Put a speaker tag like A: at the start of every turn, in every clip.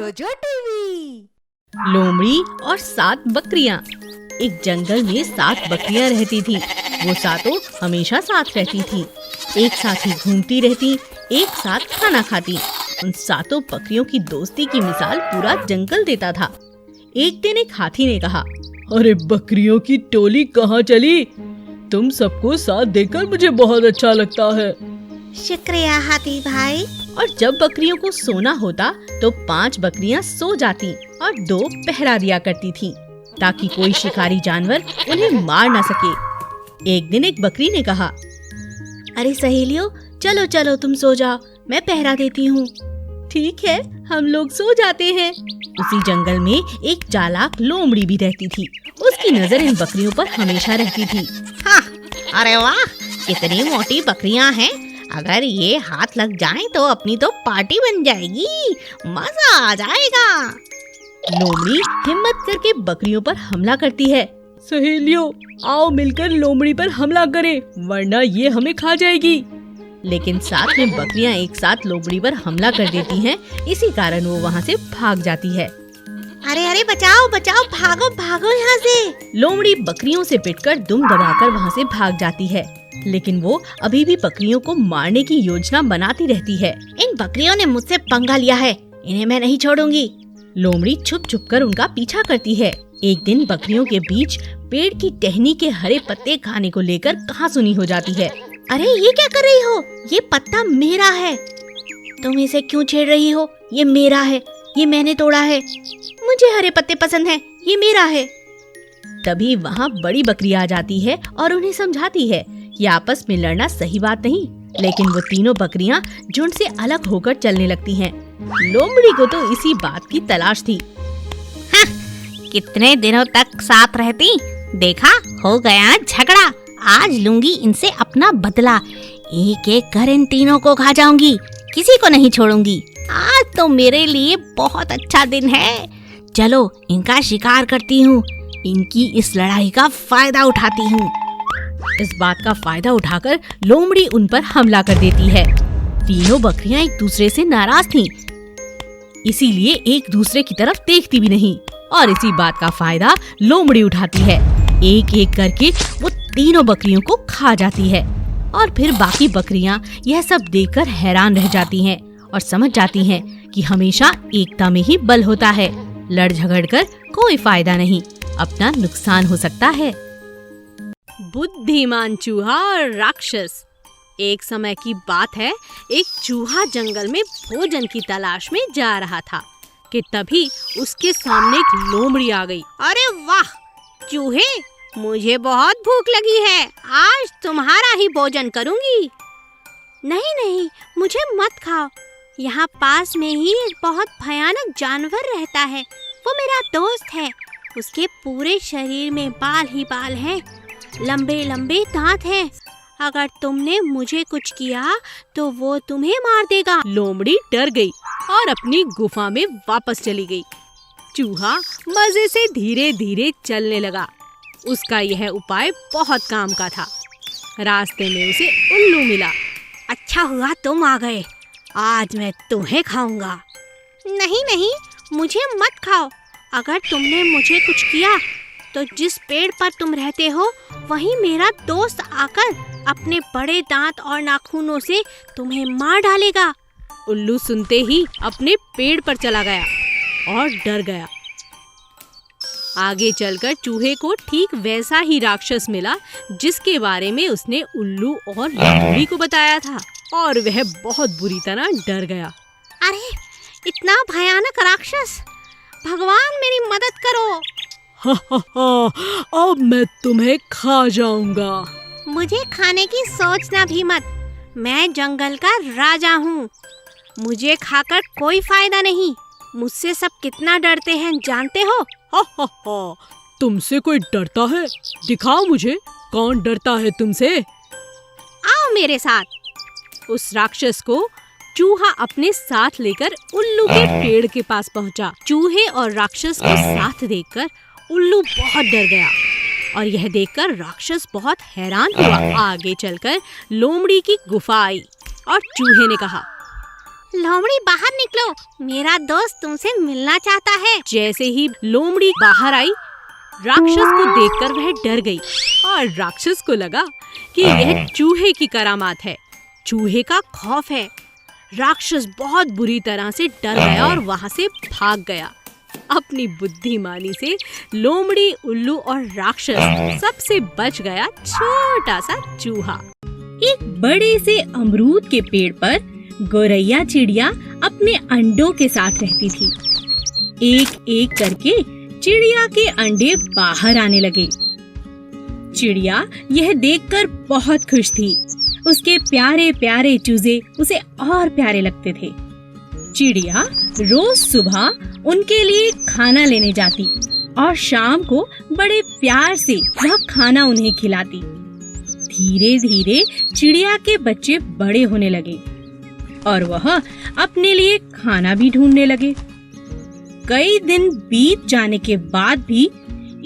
A: जोजो टीवी।
B: लोमड़ी और 7 बकरियां। एक जंगल में 7 बकरियां रहती थी। वो सातों हमेशा साथ रहती थी, एक साथ ही घूमती रहती, एक साथ खाना खाती। उन सातों बकरियों की दोस्ती की मिसाल पूरा जंगल देता था। एक दिन एक हाथी ने कहा,
C: अरे बकरियों की टोली कहाँ चली? तुम सबको साथ देखकर मुझे बहुत अच्छा लगता है।
A: शुक्रिया हाथी भाई।
B: और जब बकरियों को सोना होता तो 5 बकरियां सो जाती और 2 पहरा दिया करती थीं, ताकि कोई शिकारी जानवर उन्हें मार न सके। एक दिन एक बकरी ने कहा, अरे सहेलियों, चलो चलो तुम सो जाओ, मैं पहरा देती हूँ। ठीक है, हम लोग सो जाते हैं। उसी जंगल में एक चालाक लोमड़ी भी रहती थी। उसकी नजर इन बकरियों पर हमेशा रहती थी।
D: हाँ, अरे वाह, कितनी मोटी बकरियां हैं। अगर ये हाथ लग जाएं तो अपनी तो पार्टी बन जाएगी, मजा आ जाएगा।
B: लोमड़ी हिम्मत करके बकरियों पर हमला करती है।
C: सहेलियों, आओ मिलकर लोमड़ी पर हमला करें, वरना ये हमें खा जाएगी।
B: लेकिन साथ में बकरियां एक साथ लोमड़ी पर हमला कर देती हैं, इसी कारण वो वहाँ से भाग जाती है।
A: अरे अरे बचाओ बचाओ, भागो भागो यहाँ से।
B: लोमड़ी बकरियों से पिटकर दुम दबाकर वहाँ से भाग जाती है, लेकिन वो अभी भी बकरियों को मारने की योजना बनाती रहती है।
D: इन बकरियों ने मुझसे पंगा लिया है, इन्हें मैं नहीं छोड़ूंगी।
B: लोमड़ी छुप छुप कर उनका पीछा करती है। एक दिन बकरियों के बीच पेड़ की टहनी के हरे पत्ते खाने को लेकर कहासुनी हो जाती है।
A: अरे ये क्या कर रही हो? ये पत्ता मेरा है। तुम इसे क्यों छेड़ रही हो? ये मेरा है, ये मैंने तोड़ा है। मुझे हरे पत्ते पसंद हैं, ये मेरा है।
B: तभी वहाँ बड़ी बकरी आ जाती है और उन्हें समझाती है कि आपस में लड़ना सही बात नहीं। लेकिन वो तीनों बकरियां झुंड से अलग होकर चलने लगती हैं। लोमड़ी को तो इसी बात की तलाश थी।
D: हाँ, कितने दिनों तक साथ रहती, देखा हो गया झगड़ा। आज लूंगी इनसे अपना बदला, एक एक कर इन तीनों को खा जाऊंगी, किसी को नहीं छोड़ूंगी। आज तो मेरे लिए बहुत अच्छा दिन है। चलो इनका शिकार करती हूँ, इनकी इस लड़ाई का फायदा उठाती हूँ।
B: इस बात का फायदा उठाकर लोमड़ी उन पर हमला कर देती है। तीनों बकरियां एक दूसरे से नाराज थीं, इसीलिए एक दूसरे की तरफ देखती भी नहीं, और इसी बात का फायदा लोमड़ी उठाती है। एक एक करके वो तीनों बकरियों को खा जाती है। और फिर बाकी बकरियां यह सब देखकर हैरान रह जाती हैं और समझ जाती हैं कि हमेशा एकता में ही बल होता है। लड़ झगड़ कर कोई फायदा नहीं, अपना नुकसान हो सकता है। बुद्धिमान चूहा और राक्षस। एक समय की बात है, एक चूहा जंगल में भोजन की तलाश में जा रहा था कि तभी उसके सामने एक लोमड़ी आ गई।
D: अरे वाह चूहे, मुझे बहुत भूख लगी है, आज तुम्हारा ही भोजन करूंगी।
A: नहीं नहीं, मुझे मत खाओ। यहाँ पास में ही एक बहुत भयानक जानवर रहता है, वो मेरा दोस्त है। उसके पूरे शरीर में बाल ही बाल हैं, लंबे लंबे दांत हैं। अगर तुमने मुझे कुछ किया तो वो तुम्हें मार देगा।
B: लोमड़ी डर गई और अपनी गुफा में वापस चली गई। चूहा मजे से धीरे धीरे चलने लगा। उसका यह उपाय बहुत काम का था। रास्ते में उसे उल्लू मिला।
D: अच्छा हुआ तुम आ गए, आज मैं तुम्हें खाऊंगा।
A: नहीं नहीं, मुझे मत खाओ। अगर तुमने मुझे कुछ किया तो जिस पेड़ पर तुम रहते हो वहीं मेरा दोस्त आकर अपने बड़े दांत और नाखूनों से तुम्हें मार डालेगा।
B: उल्लू सुनते ही अपने पेड़ पर चला गया और डर गया। आगे चलकर चूहे को ठीक वैसा ही राक्षस मिला जिसके बारे में उसने उल्लू और लोमड़ी को बताया था, और वह बहुत बुरी तरह डर गया।
A: अरे इतना भयानक राक्षस, भगवान मेरी मदद करो।
C: हा हा हा, अब मैं तुम्हें खा जाऊंगा।
A: मुझे खाने की सोचना भी मत, मैं जंगल का राजा हूँ। मुझे खाकर कोई फायदा नहीं। मुझसे सब कितना डरते हैं जानते हो?
C: हा हा हा, तुमसे कोई डरता है? दिखाओ मुझे, कौन डरता है तुमसे?
A: आओ मेरे साथ।
B: उस राक्षस को चूहा अपने साथ लेकर उल्लू के पेड़ के पास पहुंचा। चूहे और राक्षस को साथ देखकर उल्लू बहुत डर गया, और यह देखकर राक्षस बहुत हैरान हुआ। आगे चलकर लोमड़ी की गुफा आई और चूहे ने कहा,
A: लोमड़ी बाहर निकलो, मेरा दोस्त तुमसे मिलना चाहता है।
B: जैसे ही लोमड़ी बाहर आई, राक्षस को देखकर वह डर गई और राक्षस को लगा कि यह चूहे की करामात है, चूहे का खौफ है। राक्षस बहुत बुरी तरह से डर गया और वहां से भाग गया। अपनी बुद्धिमानी से लोमड़ी, उल्लू और राक्षस सबसे बच गया छोटा सा चूहा।
E: एक बड़े से अमरूद के पेड़ पर गौरैया चिड़िया अपने अंडों के साथ रहती थी। एक एक करके चिड़िया के अंडे बाहर आने लगे। चिड़िया यह देखकर बहुत खुश थी। उसके प्यारे प्यारे चूजे उसे और प्यारे लगते थे। चिड़िया रोज सुबह उनके लिए खाना लेने जाती और शाम को बड़े प्यार से वह खाना उन्हें खिलाती। धीरे धीरे चिड़िया के बच्चे बड़े होने लगे और वह अपने लिए खाना भी ढूंढने लगे। कई दिन बीत जाने के बाद भी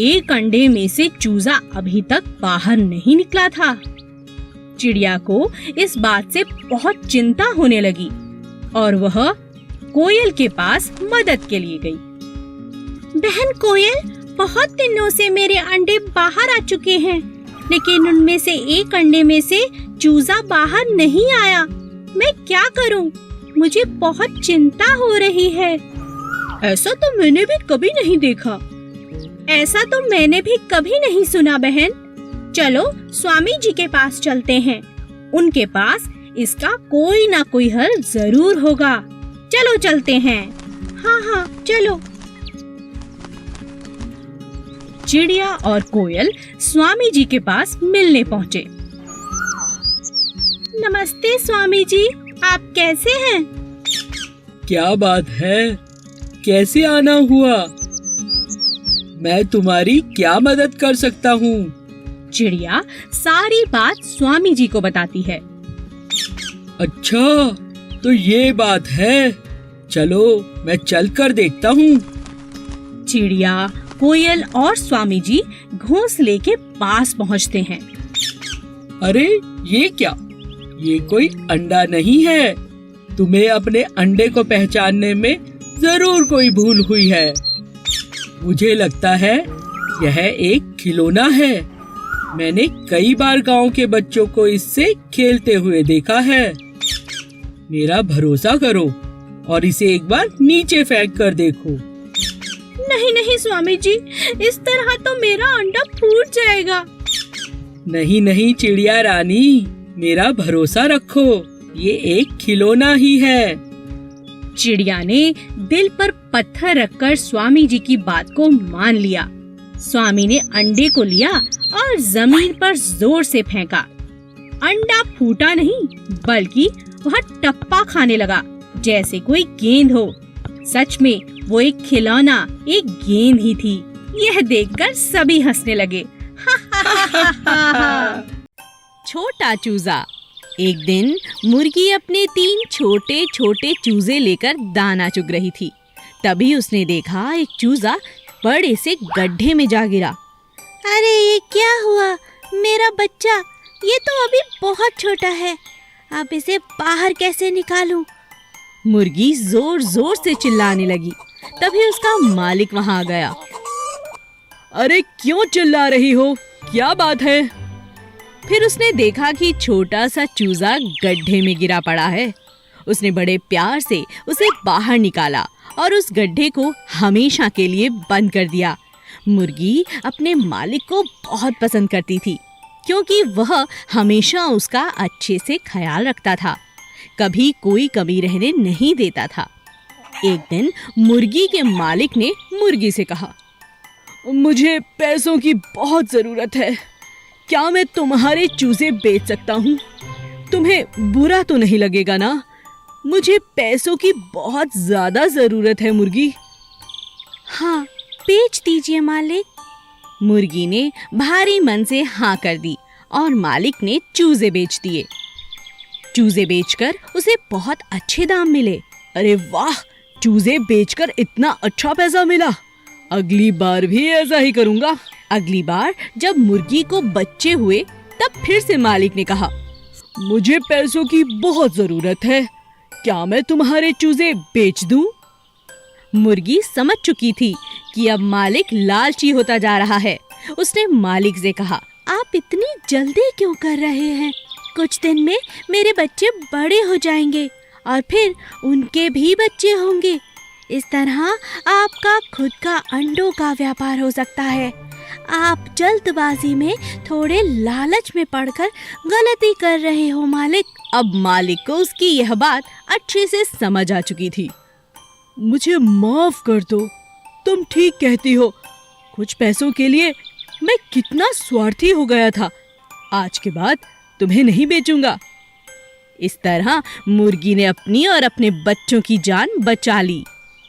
E: एक अंडे में से चूजा अभी तक बाहर नहीं निकला था। चिड़िया को इस बात से बहुत चिंता होने लगी और वह कोयल के पास मदद के लिए गई। बहन कोयल, बहुत दिनों से मेरे अंडे बाहर आ चुके हैं, लेकिन उनमें से एक अंडे में से चूजा बाहर नहीं आया। मैं क्या करूं? मुझे बहुत चिंता हो रही है। ऐसा तो मैंने भी कभी नहीं देखा। ऐसा तो मैंने भी कभी नहीं सुना बहन। चलो स्वामी जी के पास चलते हैं। उनके पास इसका कोई ना कोई हल जरूर होगा। चलो चलते हैं। हाँ, चलो। चिड़िया और कोयल स्वामी जी के पास मिलने पहुँचे। नमस्ते स्वामी जी, आप कैसे हैं?
C: क्या बात है? कैसे आना हुआ? मैं तुम्हारी क्या मदद कर सकता हूँ?
E: चिड़िया सारी बात स्वामी जी को बताती है।
C: अच्छा, तो ये बात है। चलो मैं चलकर देखता हूँ।
E: चिड़िया, कोयल और स्वामी जी घोंसले के पास पहुँचते हैं।
C: अरे ये क्या? ये कोई अंडा नहीं है। तुम्हें अपने अंडे को पहचानने में जरूर कोई भूल हुई है। मुझे लगता है यह एक खिलौना है। मैंने कई बार गांव के बच्चों को इससे खेलते हुए देखा है। मेरा भरोसा करो और इसे एक बार नीचे फेंक कर देखो।
E: नहीं नहीं स्वामी जी, इस तरह तो मेरा अंडा फूट जाएगा।
C: नहीं नहीं चिड़िया रानी, मेरा भरोसा रखो, ये एक खिलौना ही है।
E: चिड़िया ने दिल पर पत्थर रखकर स्वामी जी की बात को मान लिया। स्वामी ने अंडे को लिया और जमीन पर जोर से फेंका। अंडा फूटा नहीं, बल्कि वह टप्पा खाने लगा जैसे कोई गेंद हो। सच में वो एक खिलौना, एक गेंद ही थी। यह देखकर सभी हंसने लगे।
B: छोटा चूजा। एक दिन मुर्गी अपने 3 छोटे छोटे चूजे लेकर दाना चुग रही थी। तभी उसने देखा एक चूजा बड़े से गड्ढे में जा गिरा।
A: अरे ये क्या हुआ? मेरा बच्चा, ये तो अभी बहुत छोटा है। अब इसे बाहर कैसे निकालूं?
B: मुर्गी जोर जोर से चिल्लाने लगी। तभी उसका मालिक वहां आ गया।
C: अरे क्यों चिल्ला रही हो? क्या बात है?
B: फिर उसने देखा कि छोटा सा चूजा गड्ढे में गिरा पड़ा है। उसने बड़े प्यार से उसे बाहर निकाला और उस गड्ढे को हमेशा के लिए बंद कर दिया। मुर्गी अपने मालिक को बहुत पसंद करती थी, क्योंकि वह हमेशा उसका अच्छे से ख्याल रखता था, कभी कोई कमी रहने नहीं देता था। एक दिन मुर्गी के मालिक ने मुर्गी से कहा,
C: मुझे पैसों की बहुत जरूरत है। क्या मैं तुम्हारे चूजे बेच सकता हूँ? तुम्हें बुरा तो नहीं लगेगा ना? मुझे पैसों की बहुत ज्यादा जरूरत है मुर्गी।
A: हाँ, बेच दीजिए मालिक।
B: मुर्गी ने भारी मन से हाँ कर दी और मालिक ने चूजे बेच दिए। चूजे बेचकर उसे बहुत अच्छे दाम मिले।
C: अरे वाह, चूजे बेचकर इतना अच्छा पैसा मिला। अगली बार भी ऐसा ही करूँगा।
B: अगली बार जब मुर्गी को बच्चे हुए तब फिर से मालिक ने कहा,
C: मुझे पैसों की बहुत जरूरत है।
E: क्या मैं तुम्हारे चूजे बेच दूं? मुर्गी समझ चुकी थी कि अब मालिक लालची होता जा रहा है। उसने मालिक से कहा, आप इतनी जल्दी क्यों कर रहे हैं? कुछ दिन में मेरे बच्चे बड़े हो जाएंगे और फिर उनके भी बच्चे होंगे। इस तरह आपका खुद का अंडों का व्यापार हो सकता है। आप जल्दबाजी में थोड़े लालच में पड़कर गलती कर रहे हो मालिक। अब मालिक को उसकी यह बात अच्छे से समझ आ चुकी थी। मुझे माफ कर दो, तुम ठीक कहती हो। कुछ पैसों के लिए मैं कितना स्वार्थी हो गया था। आज के बाद तुम्हें नहीं बेचूंगा। इस तरह मुर्गी ने अपनी और अपने बच्चों की जान बचा ली।